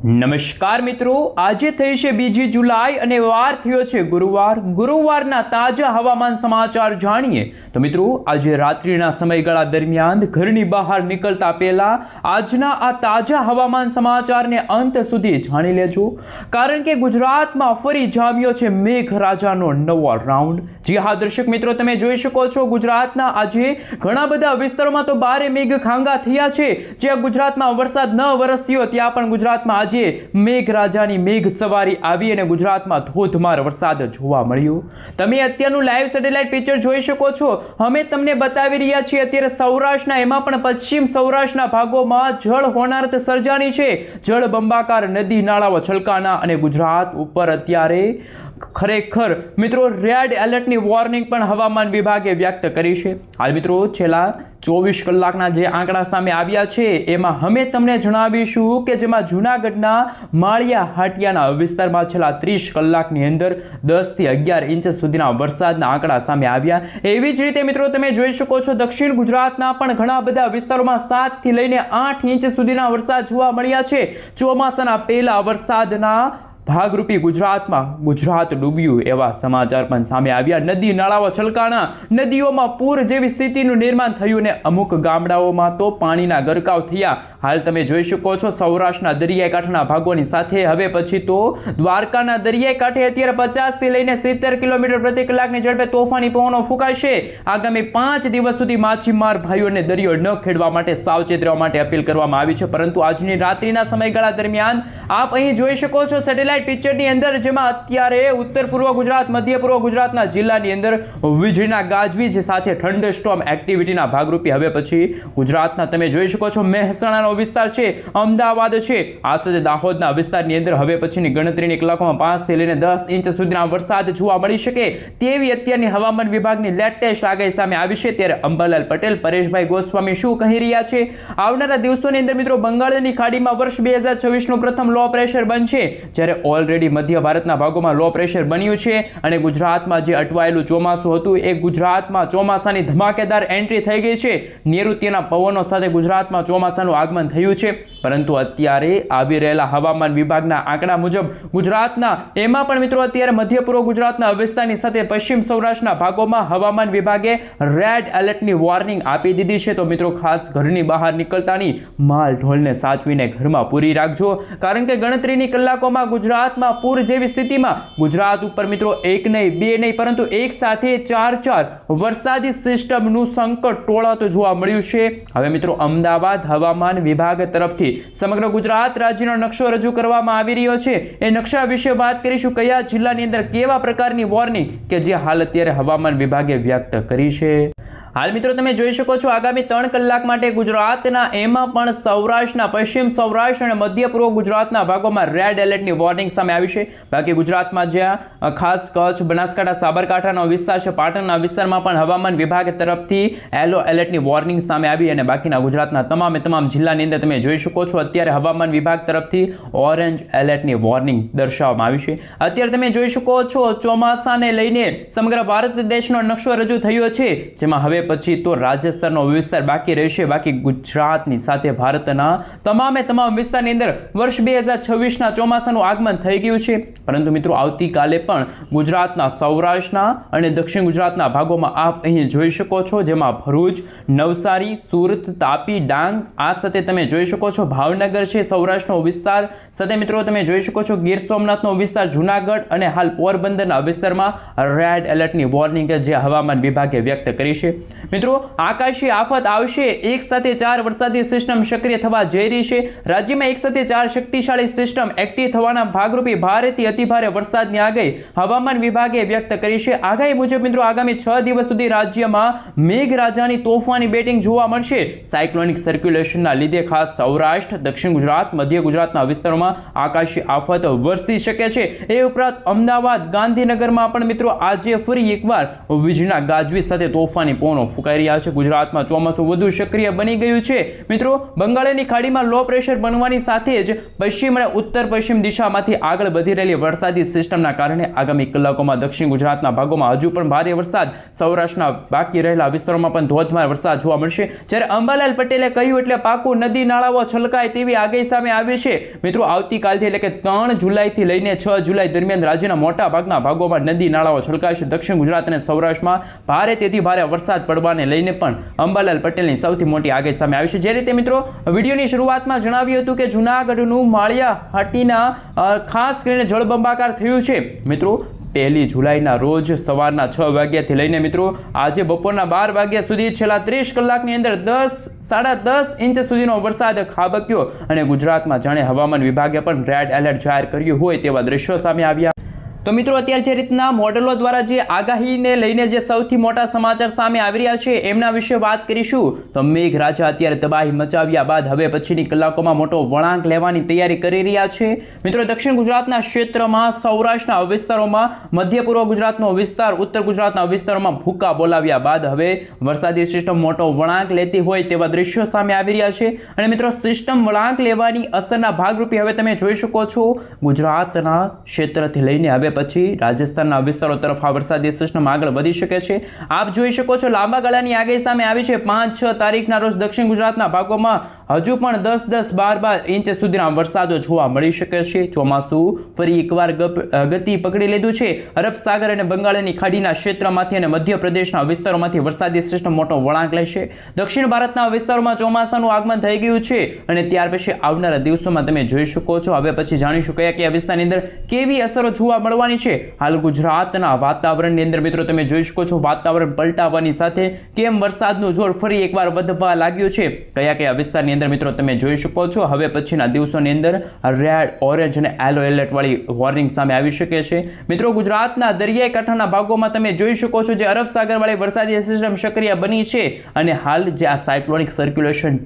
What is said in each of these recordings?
નમસ્કાર મિત્રો, આજે થઈ છે 2 જુલાઈ અને વાર થયો છે ગુરુવારના તાજા હવામાન સમાચાર જાણીએ તો મિત્રો, આજે રાત્રિના સમયગાળા દરમિયાન ઘરની બહાર નીકળતા પહેલા આજના આ તાજા હવામાન સમાચારને અંત સુધી જાણી લેજો, કારણ કે ગુજરાતમાં ફરી જામ્યો છે મેઘરાજાનો નવો રાઉન્ડ। જી હા દર્શક મિત્રો, તમે જોઈ શકો છો ગુજરાતના આજે ઘણા બધા વિસ્તારોમાં તો ભારે મેઘ ખાંગા થયા છે। જ્યાં ગુજરાતમાં વરસાદ ન વરસ્યો ત્યાં પણ ગુજરાતમાં આજે મેઘરાજાની મેઘ સવારી આવી અને ગુજરાતમાં ધોધમાર વરસાદ જોવા મળ્યો। તમે અત્યારનું લાઈવ સેટેલાઇટ પિક્ચર જોઈ શકો છો। અમે તમને બતાવી રહ્યા છીએ અત્યારે સૌરાષ્ટ્રના, એમાં પણ પશ્ચિમ સૌરાષ્ટ્રના ભાગોમાં જળ હોનારત સર્જાની છે। જળ બંબાકાર નદી નાળાઓ છલકાના અને ગુજરાત ઉપર અત્યારે ખરેખર મિત્રો રેડ એલર્ટની વોર્નિંગ પણ હવામાન વિભાગે વ્યક્ત કરી છે। હાલ મિત્રો, છેલ્લા 24 કલાકના જે આંકડા સામે આવ્યા છે એમાં અમે તમને જણાવીશું કે જેમાં જૂનાગઢના માળિયા હાટિયાના વિસ્તારમાં છેલ્લા 30 કલાકની અંદર 10 થી 11 ઇંચ સુધીના વરસાદના આંકડા સામે આવ્યા। એવી જ રીતે મિત્રો તમે જોઈ શકો છો દક્ષિણ ગુજરાતના પણ ઘણા બધા વિસ્તારોમાં 7 થી લઈને 8 ઇંચ સુધીના વરસાદ જોવા મળ્યા છે। ચોમાસાના પહેલા વરસાદના ભાગરૂપી ગુજરાતમાં ગુજરાત ડૂબ્યું એવા સમાચાર પણ સામે આવ્યા। નદી નાળાઓ છલકાણા, નદીઓમાં પૂર જેવી સ્થિતિનું નિર્માણ થયું ને અમુક ગામડાઓમાં તો પાણીના ગરકાવ થયા। હાલ તમે જોઈ શકો છો સૌરાષ્ટ્રના દરિયાઈ કાંઠાના ભાગોની સાથે હવે પછી તો દ્વારકાના દરિયાઈ કાંઠે અત્યારે 50 થી લઈને 70 કિલોમીટર પ્રતિ કલાકની ઝડપે તોફાની પવનો ફૂંકાશે। આગામી 5 દિવસ સુધી માછીમાર ભાઈઓને દરિયો ન ખેડવા માટે સાવચેત રહેવા માટે અપીલ કરવામાં આવી છે। પરંતુ આજની રાત્રિના સમયગાળા દરમિયાન આપ અહીં જોઈ શકો છો સેટેલાઇટ પિક્ચરની અંદર, જેમાં અત્યારે ઉત્તર પૂર્વ ગુજરાત, મધ્ય પૂર્વ ગુજરાતના જિલ્લાની અંદર વીજળીના ગાજવીજ સાથે થંડરસ્ટોર્મ એક્ટિવિટીના ભાગરૂપે હવે પછી ગુજરાતના તમે જોઈ શકો છો મહેસાણાનો વિસ્તાર છે, અમદાવાદ છે, આ સાથે દાહોદના વિસ્તારની અંદર હવે પછીની ગણતરીની કલાકોમાં 5 થી લઈને 10 ઇંચ સુધીના વરસાદ જોવા મળી શકે તેવી અત્યારની હવામાન વિભાગની લેટેસ્ટ આગાહી સામે આવી છે। ત્યારે અંબાલાલ પટેલ, પરેશભાઈ ગોસ્વામી શું કહી રહ્યા છે? આવનારા દિવસોની અંદર મિત્રો બંગાળની ખાડીમાં વર્ષ 2026નું પ્રથમ લો પ્રેશર બનશે, જ્યારે ઓલરેડી મધ્ય ભારતના ભાગોમાં લો પ્રેશર બન્યું છે અને ગુજરાતમાં જે અટવાયેલું ચોમાસું હતું એ ગુજરાતમાં ચોમાસાની ધમાકેદાર એન્ટ્રી થઈ ગઈ છે। નૈઋત્યના પવનો સાથે ગુજરાતમાં ચોમાસાનું આગમન થયું છે, પરંતુ અત્યારે આવી રહેલા હવામાન વિભાગના આંકડા મુજબ ગુજરાતના, એમાં પણ મિત્રો અત્યારે મધ્ય પૂર્વ ગુજરાતના વિસ્તારની સાથે પશ્ચિમ સૌરાષ્ટ્રના ભાગોમાં હવામાન વિભાગે રેડ એલર્ટની વોર્નિંગ આપી દીધી છે। તો મિત્રો ખાસ ઘરની બહાર નીકળતાની માલ ઢોલને સાચવીને ઘરમાં પૂરી રાખજો, કારણ કે ગણતરીની કલાકોમાં ગુજરાતમાં પૂર જેવી સ્થિતિમાં ગુજરાત ઉપર મિત્રો એક નહીં, બે નહીં, પરંતુ એક સાથે 4 વરસાદી સિસ્ટમનું સંકટ ટોળાતું જોવા મળ્યું છે। હવે મિત્રો અમદાવાદ હવામાન વિભાગ તરફથી સમગ્ર ગુજરાત રાજ્યનો નકશો રજૂ કરવામાં આવી રહ્યો છે। એ નકશા વિશે વાત કરીશું, કયા જિલ્લાની અંદર કેવા પ્રકારની વોર્નિંગ કે જે હાલ અત્યારે હવામાન વિભાગે વ્યક્ત કરી છે। હાલ મિત્રો તમે જોઈ શકો છો આગામી 3 કલાક માટે ગુજરાતના, એમાં પણ સૌરાષ્ટ્રના, પશ્ચિમ સૌરાષ્ટ્ર અને મધ્ય પૂર્વ ગુજરાતના ભાગોમાં રેડ એલર્ટની વોર્નિંગ સામે આવી છે। બાકી ગુજરાતમાં જ્યાં ખાસ કચ્છ, બનાસકાંઠા, સાબરકાંઠાનો વિસ્તાર છે, પાટણના વિસ્તારમાં પણ હવામાન વિભાગ તરફથી યલો એલર્ટની વોર્નિંગ સામે આવી અને બાકીના ગુજરાતના તમામ જિલ્લાની અંદર તમે જોઈ શકો છો અત્યારે હવામાન વિભાગ તરફથી ઓરેન્જ એલર્ટની વોર્નિંગ દર્શાવવામાં આવી છે। અત્યારે તમે જોઈ શકો છો ચોમાસાને લઈને સમગ્ર ભારત દેશનો નકશો રજૂ થયો છે, જેમાં હવે પછી તો રાજસ્થાનનો વિસ્તાર બાકી રહેશે। બાકી ગુજરાતની સાથે ભારતના તમામ વિસ્તારની અંદર વર્ષ 2026ના ચોમાસાનું આગમન થઈ ગયું છે, પરંતુ મિત્રો આવતીકાલે પણ ગુજરાતના સૌરાષ્ટ્રના અને દક્ષિણ ગુજરાતના ભાગોમાં આપ અહીં જોઈ શકો છો, જેમાં ભરૂચ, નવસારી, સુરત, તાપી, ડાંગ, આ સાથે તમે જોઈ શકો છો ભાવનગર છે સૌરાષ્ટ્રનો વિસ્તાર, સાથે મિત્રો તમે જોઈ શકો છો ગીર સોમનાથનો વિસ્તાર, જૂનાગઢ અને હાલ પોરબંદરના વિસ્તારમાં રેડ એલર્ટની વોર્નિંગ જે હવામાન વિભાગે વ્યક્ત કરી છે। મિત્રો આકાશી આફત આવશે, એક સાથે 4 વરસાદી સિસ્ટમ સક્રિય થવા જઈ રહી છે। રાજ્યમાં એક સાથે 4 શક્તિશાળી સિસ્ટમ એક્ટિવ થવાના ભાગરૂપે ભારેથી અતિભારે વરસાદની આગાહી હવામાન વિભાગે વ્યક્ત કરી છે। આગાહી મુજબ મિત્રો આગામી 6 દિવસ સુધી રાજ્યમાં મેઘરાજાની તોફાની બેટિંગ જોવા મળશે। સાયક્લોનિક સર્ક્યુલેશનના લીધે ખાસ સૌરાષ્ટ્ર, દક્ષિણ ગુજરાત, મધ્ય ગુજરાતના વિસ્તારોમાં આકાશી આફત વરસી શકે છે। એ ઉપરાંત અમદાવાદ, ગાંધીનગરમાં પણ મિત્રો આજે ફરી એકવાર વીજળીના ગાજવીજ સાથે તોફાની પવનો ફૂંકાઈ રહ્યા છે. ગુજરાતમાં ચોમાસું વધુ સક્રિય બની ગયું છે. મિત્રો, બંગાળની ખાડીમાં લો પ્રેશર બનવાની સાથે જ પશ્ચિમ અને ઉત્તર પશ્ચિમ દિશામાંથી આગળ વધી રહેલી વરસાદી સિસ્ટમના કારણે આગામી કલાકોમાં દક્ષિણ ગુજરાતના ભાગોમાં હજુ પણ ભારે વરસાદ, સૌરાષ્ટ્રના બાકી રહેલા વિસ્તારોમાં પણ ધોધમાર વરસાદ જોવા મળશે. જ્યારે અંબાલાલ પટેલે કહ્યું એટલે પાકું, નદી નાળાઓ છલકાય તેવી આગાહી સામે આવી છે. મિત્રો, આવતીકાલથી એટલે કે 3 જુલાઈથી લઈને 6 જુલાઈ દરમિયાન રાજ્યના મોટા ભાગના ભાગોમાં નદી નાળાઓ છલકાશે. દક્ષિણ ગુજરાત અને સૌરાષ્ટ્રમાં ભારે તેથી ભારે વરસાદ પડવાને લઈને પણ અંબાલાલ પટેલની સૌથી મોટી આગાહી સામે આવી છે. જે રીતે મિત્રો વિડીયોની શરૂઆતમાં જણાવ્યું હતું કે જૂનાગઢનું માળિયા હાટીના ખાસ કરીને જળબંબાકાર થયું છે. મિત્રો, 1 જુલાઈના રોજ સવારના 6 વાગ્યાથી લઈને મિત્રો આજે બપોરના 12 વાગ્યા સુધી છેલ્લા 30 કલાકની અંદર 10-10.5 ઇંચ સુધીનો વરસાદ ખાબક્યો અને ગુજરાતમાં જાણે હવામાન વિભાગે પણ રેડ એલર્ટ જાહેર કર્યું હોય તેવા દ્રશ્યો સામે આવ્યા. તો મિત્રો, અત્યારે જે રીતના મોડેલો દ્વારા જે આગાહીને લઈને જે સૌથી મોટા સમાચાર સામે આવી રહ્યા છે એમના વિશે વાત કરીશું. તો મેઘરાજા અત્યારે તબાહી મચાવ્યા બાદ હવે પછીની કલાકોમાં મોટો વળાંક લેવાની તૈયારી કરી રહ્યા છે. મિત્રો, દક્ષિણ ગુજરાતના ક્ષેત્રમાં, સૌરાષ્ટ્રના વિસ્તારોમાં, મધ્ય પૂર્વ ગુજરાતનો વિસ્તાર, ઉત્તર ગુજરાતના વિસ્તારોમાં ભૂકા બોલાવ્યા બાદ હવે વરસાદી સિસ્ટમ મોટો વળાંક લેતી હોય તેવા દ્રશ્યો સામે આવી રહ્યા છે. અને મિત્રો, સિસ્ટમ વળાંક લેવાની અસરના ભાગરૂપે હવે તમે જોઈ શકો છો ગુજરાતના ક્ષેત્રથી લઈને હવે પછી રાજસ્થાનના વિસ્તારો તરફ આ વરસાદી સિસ્ટમ આગળ વધી શકે છે. આપ જોઈ શકો છો લાંબા ગાળાની આગાહી સામે આવી છે. 5-6 તારીખના રોજ દક્ષિણ ગુજરાતના ભાગોમાં હજુ પણ 10-10, 12-12 ઇંચ સુધીના વરસાદો જોવા મળી શકે છે. ચોમાસું ફરી એકવાર ગતિ પકડી લીધું છે. અરબ સાગર અને બંગાળની ખાડીના ક્ષેત્રમાંથી અને મધ્યપ્રદેશના વિસ્તારોમાંથી વરસાદી સિસ્ટમ મોટો વળાંક લેશે. દક્ષિણ ભારતના વિસ્તારોમાં ચોમાસાનું આગમન થઈ ગયું છે અને ત્યાર પછી આવનારા દિવસોમાં તમે જોઈ શકો છો. હવે પછી જાણીશું કયા વિસ્તારની અંદર કેવી અસરો જોવા મળવાની છે. હાલ ગુજરાતના વાતાવરણની અંદર મિત્રો તમે જોઈ શકો છો વાતાવરણ પલટાવવાની સાથે કેમ વરસાદનું જોર ફરી એકવાર વધવા લાગ્યું છે. કયા વિસ્તારની અંદર મિત્રો તમે જોઈ શકો છો હવે પછીના દિવસોની અંદર રેડ, ઓરેન્જ અને યેલો એલર્ટ વાળી વોર્નિંગ સામે આવી શકે છે. મિત્રો, ગુજરાતના દરિયાઈ કાંઠાના ભાગોમાં તમે જોઈ શકો છો જે અરબ સાગર વાળી વરસાદી સિસ્ટમ સક્રિય બની છે અને હાલ જે આ સાયક્લોનિક સર્ક્યુલેશન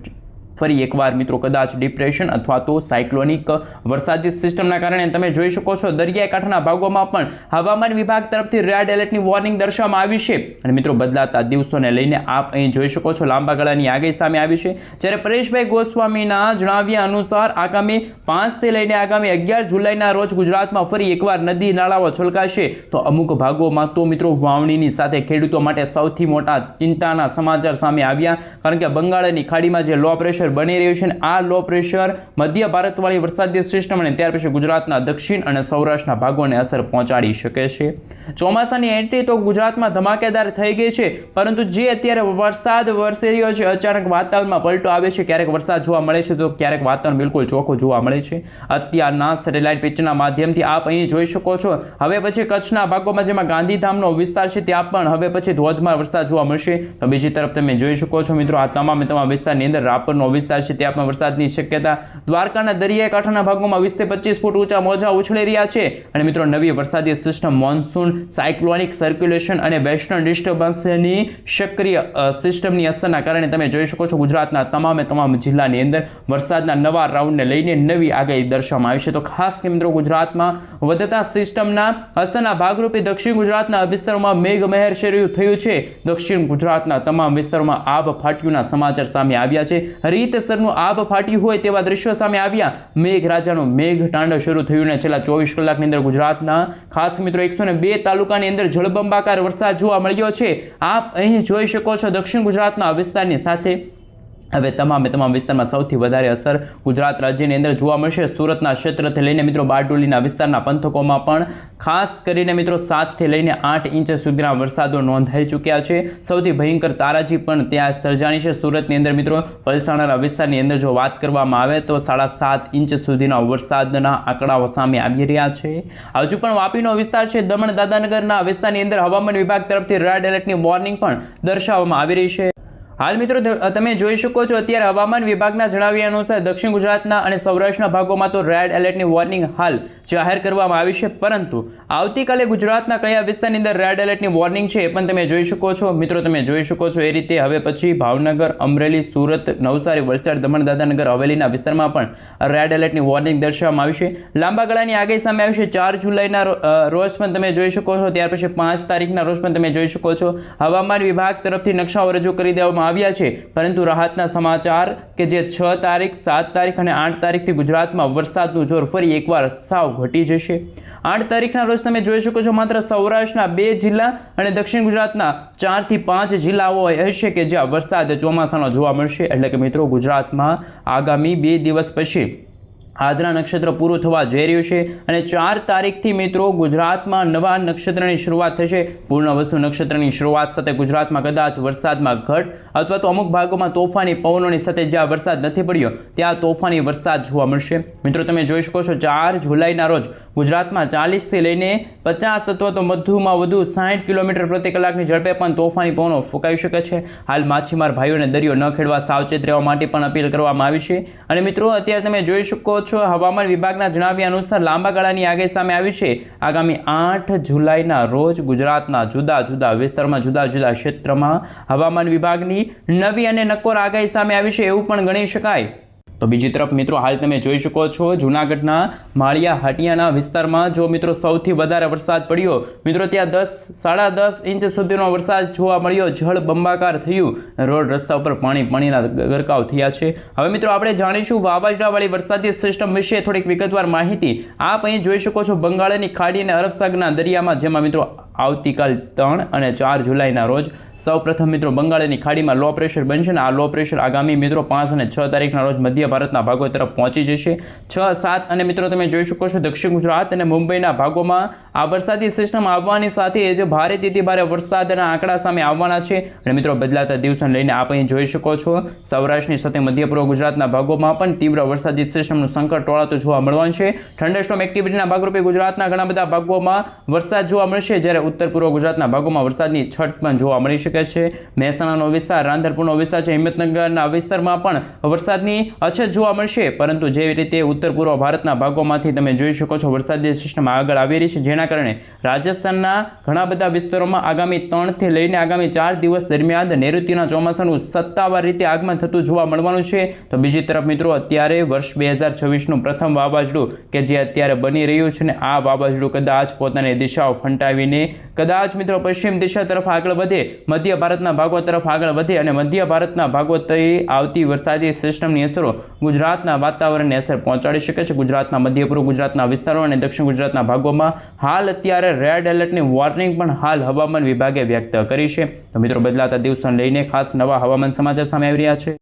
ફરી એકવાર મિત્રો કદાચ ડિપ્રેશન અથવા તો સાયક્લોનિક વરસાદી સિસ્ટમના કારણે તમે જોઈ શકો છો દરિયાઈ કાંઠાના ભાગોમાં પણ હવામાન વિભાગ તરફથી રેડ એલર્ટની વોર્નિંગ દર્શાવવામાં આવી છે. અને મિત્રો, બદલાતા દિવસોને લઈને આપ અહીં જોઈ શકો છો લાંબા ગાળાની આગાહી સામે આવી છે. જ્યારે પરેશભાઈ ગોસ્વામીના જણાવ્યા અનુસાર આગામી 5 થી લઈને આગામી 11 જુલાઈના રોજ ગુજરાતમાં ફરી એકવાર નદી નાળાઓ છલકાશે. તો અમુક ભાગોમાં તો મિત્રો વાવણીની સાથે ખેડૂતો માટે સૌથી મોટા ચિંતાના સમાચાર સામે આવ્યા, કારણ કે બંગાળની ખાડીમાં જે લો પ્રેશર બની રહ્યું છે. આ લો પ્રેશર મધ્ય ભારતવાળી વરસાદી સિસ્ટમ અને ત્યાર પછી ગુજરાતના દક્ષિણ અને સૌરાષ્ટ્રના ભાગોને અસર પહોંચાડી શકે છે. ચોમાસાની એન્ટ્રી તો ગુજરાતમાં ધમાકેદાર થઈ ગઈ છે, પરંતુ જે અત્યારે વરસાદ વરસી રહ્યો છે, અચાનક વાતાવરણમાં પલટો આવે છે. ક્યારેક વરસાદ જોવા મળે છે તો ક્યારેક વાતાવરણ બિલકુલ ચોખ્ખું જોવા મળે છે. અત્યારના સેટેલાઇટ પિક્ચરના માધ્યમથી આપ અહીં જોઈ શકો છો હવે પછી કચ્છના ભાગોમાં જેમાં ગાંધીધામનો વિસ્તાર છે ત્યાં પણ હવે પછી ધોધમાર વરસાદ જોવા મળશે. તો બીજી તરફ તમે જોઈ શકો છો મિત્રો આ તમામ વિસ્તારની અંદર રાપરનો વિસ્તાર છે ત્યાં પણ વરસાદની શક્યતા. દ્વારકાના દરિયાઈ કાંઠાના ભાગોમાં 20 થી 25 ફૂટ ઊંચા મોજા ઉછળી રહ્યા છે. અને મિત્રો, નવી વરસાદી સિસ્ટમ, મોન્સૂન, સાયક્લોનિક સર્ક્યુલેશન અને વેસ્ટર્ન ડિસ્ટર્બન્સની સક્રિય સિસ્ટમની અસરના કારણે તમે જોઈ શકો છો ગુજરાતના તમામ જિલ્લાની અંદર વરસાદના નવા રાઉન્ડને લઈને નવી આગાહી દર્શાવવામાં આવી છે. તો ખાસ કે મિત્રો, ગુજરાતમાં વધતા સિસ્ટમના અસરના ભાગરૂપે દક્ષિણ ગુજરાતના વિસ્તારોમાં મેઘમહેર શરૂ થયું છે. દક્ષિણ ગુજરાતના તમામ વિસ્તારોમાં આબ ફાટ્યુંના સમાચાર સામે આવ્યા છે. રીતસરનું આબ ફાટ્યું હોય તેવા દ્રશ્યો સામે આવ્યા. મેઘરાજાનું મેઘ તાંડવ શરૂ થયું અને છેલ્લા 24 કલાકની અંદર ગુજરાતના ખાસ મિત્રો 102 તાલુકાની અંદર જળબંબાકાર વરસાદ જોવા મળ્યો છે. આપ અહીં જોઈ શકો છો દક્ષિણ ગુજરાતના વિસ્તારની સાથે હવે તમામ વિસ્તારમાં સૌથી વધારે અસર ગુજરાત રાજ્યની અંદર જોવા મળશે. સુરતના ક્ષેત્રથી લઈને મિત્રો બારડોલીના વિસ્તારના પંથકોમાં પણ ખાસ કરીને મિત્રો 7 થી લઈને 8 ઇંચ સુધીના વરસાદો નોંધાઈ ચૂક્યા છે. સૌથી ભયંકર તારાજી પણ ત્યાં સર્જાણી છે. સુરતની અંદર મિત્રો પલસાણાના વિસ્તારની અંદર જો વાત કરવામાં આવે તો 7.5 ઇંચ સુધીના વરસાદના આંકડાઓ સામે આવી રહ્યા છે. હજુ પણ વાપીનો વિસ્તાર છે, દમણ દાદાનગરના વિસ્તારની અંદર હવામાન વિભાગ તરફથી રેડ એલર્ટની વોર્નિંગ પણ દર્શાવવામાં આવી રહી છે. હાલ મિત્રો તમે જોઈ શકો છો અત્યારે હવામાન વિભાગના જણાવ્યા અનુસાર દક્ષિણ ગુજરાતના અને સૌરાષ્ટ્રના ભાગોમાં તો રેડ એલર્ટની વોર્નિંગ હાલ જાહેર કરવામાં આવી છે, પરંતુ આવતીકાલે ગુજરાતના કયા વિસ્તારની અંદર રેડ એલર્ટની વોર્નિંગ છે એ પણ તમે જોઈ શકો છો. મિત્રો તમે જોઈ શકો છો એ રીતે હવે પછી ભાવનગર, અમરેલી, સુરત, નવસારી, વલસાડ, દમણ, દાદરાનગર હવેલીના વિસ્તારમાં પણ રેડ એલર્ટની વોર્નિંગ દર્શાવવામાં આવી છે. લાંબા ગાળાની આગાહી સામે આવી છે. 4 જુલાઈના રોજ પણ તમે જોઈ શકો છો, ત્યાર પછી 5 તારીખના રોજ પણ તમે જોઈ શકો છો હવામાન વિભાગ તરફથી નકશાઓ રજૂ કરી દેવામાં આવ્યા છે, પરંતુ રાહતના સમાચાર કે જે 6 તારીખ, 7 તારીખ અને 8 તારીખથી ગુજરાતમાં વરસાદનું જોર ફરી એકવાર સાવ ઘટી જશે. 8 તારીખના રોજ તમે જોઈ શકો છો માત્ર સૌરાષ્ટ્રના 2 જિલ્લા અને દક્ષિણ ગુજરાતના 4 થી 5 જિલ્લાઓ હશે કે જ્યાં વરસાદ ચોમાસાનો જોવા મળશે. એટલે કે મિત્રો ગુજરાતમાં આગામી 2 દિવસ પછી આદ્રા નક્ષત્ર પૂરું થવા જઈ રહ્યું છે અને 4 તારીખથી મિત્રો ગુજરાતમાં નવા નક્ષત્રની શરૂઆત થશે. પૂર્ણવસુ નક્ષત્રની શરૂઆત સાથે ગુજરાતમાં કદાચ વરસાદમાં ઘટ અથવા તો અમુક ભાગોમાં તોફાની પવનોની સાથે જ્યાં વરસાદ નથી પડ્યો ત્યાં તોફાની વરસાદ જોવા મળશે. મિત્રો તમે જોઈ શકો છો 4 જુલાઈના રોજ ગુજરાતમાં 40થી લઈને 50 અથવા તો વધુમાં વધુ 60 કિલોમીટર પ્રતિ કલાકની ઝડપે પણ તોફાની પવનો ફૂંકાઈ શકે છે. હાલ માછીમાર ભાઈઓને દરિયો ન ખેડવા સાવચેત રહેવા માટે પણ અપીલ કરવામાં આવી છે. અને મિત્રો અત્યારે તમે જોઈ શકો છો હવામાન વિભાગના જણાવ્યા અનુસાર લાંબા ગાળાની આગાહી સામે આવી છે. આગામી 8 જુલાઈના રોજ ગુજરાતના જુદા જુદા વિસ્તારમાં, જુદા જુદા ક્ષેત્રમાં હવામાન વિભાગની નવી અને નક્કોર આગાહી સામે આવી છે એવું પણ ગણી શકાય. તો બીજી તરફ મિત્રો હાલ તમે જોઈ શકો છો જૂનાગઢના માળિયા હાટિયાના વિસ્તારમાં જો મિત્રો સૌથી વધારે વરસાદ પડ્યો. મિત્રો ત્યાં 10-10.5 ઇંચ સુધીનો વરસાદ જોવા મળ્યો. જળ બંબાકાર થયું, રોડ રસ્તા ઉપર પાણીના ગરકાવ થયા છે. હવે મિત્રો આપણે જાણીશું વાવાઝોડાવાળી વરસાદી સિસ્ટમ વિશે થોડીક વિગતવાર માહિતી. આપ અહીં જોઈ શકો છો બંગાળની ખાડી અને અરબ સાગરના દરિયામાં, જેમાં મિત્રો આવતીકાલ 3 અને 4 જુલાઈના રોજ સૌપ્રથમ મિત્રો બંગાળની ખાડીમાં લો પ્રેશર બનશે અને આ લો પ્રેશર આગામી મિત્રો 5 અને 6 તારીખના રોજ મધ્ય ભારતના ભાગો તરફ પહોંચી જશે. 6, 7 અને મિત્રો તમે જોઈ શકો છો દક્ષિણ ગુજરાત અને મુંબઈના ભાગોમાં આ વરસાદી સિસ્ટમ આવવાની સાથે જ ભારેથી ભારે વરસાદના આંકડા સામે આવવાના છે. અને મિત્રો બદલાતા દિવસોને લઈને આપ અહીં જોઈ શકો છો સૌરાષ્ટ્રની સાથે મધ્ય પૂર્વ ગુજરાતના ભાગોમાં પણ તીવ્ર વરસાદી સિસ્ટમનું સંકટ ટોળાતું જોવા મળવાનું છે. થંડરસ્ટોર્મ એક્ટિવિટીના ભાગરૂપે ગુજરાતના ઘણા બધા ભાગોમાં વરસાદ જોવા મળશે, જ્યારે ઉત્તર પૂર્વ ગુજરાતના ભાગોમાં વરસાદની છટ પણ જોવા મળી શકે છે. મહેસાણાનો વિસ્તાર, રાંધનપુરનો વિસ્તાર છે, હિંમતનગરના વિસ્તારમાં પણ વરસાદની અછત જોવા મળશે. પરંતુ જેવી રીતે ઉત્તર પૂર્વ ભારતના ભાગોમાંથી તમે જોઈ શકો છો વરસાદી સિસ્ટમ આગળ આવી રહી છે, જેના કારણે રાજસ્થાનના ઘણા બધા વિસ્તારોમાં આગામી 3 થી લઈને આગામી 4 દિવસ દરમિયાન નૈઋત્યના ચોમાસાનું સત્તાવાર રીતે આગમન થતું જોવા મળવાનું છે. તો બીજી તરફ મિત્રો અત્યારે વર્ષ 2026નું પ્રથમ વાવાઝોડું કે જે અત્યારે બની રહ્યું છે ને આ વાવાઝોડું કદાચ પોતાની દિશાઓ ફંટાવીને કદાચ મિત્રો પશ્ચિમ દિશા તરફ આગળ વધે, મધ્ય ભારતના ભાગો તરફ આગળ વધે અને મધ્ય ભારતના ભાગો થઈ આવતી વરસાદી સિસ્ટમની અસરો ગુજરાતના વાતાવરણને અસર પહોંચાડી શકે છે. ગુજરાતના મધ્ય પૂર્વ ગુજરાતના વિસ્તારો અને દક્ષિણ ગુજરાતના ભાગોમાં હાલ અત્યારે રેડ એલર્ટની વોર્નિંગ પણ હાલ હવામાન વિભાગે વ્યક્ત કરી છે. તો મિત્રો બદલાતા દિવસોને લઈને ખાસ નવા હવામાન સમાચાર સામે આવી રહ્યા છે.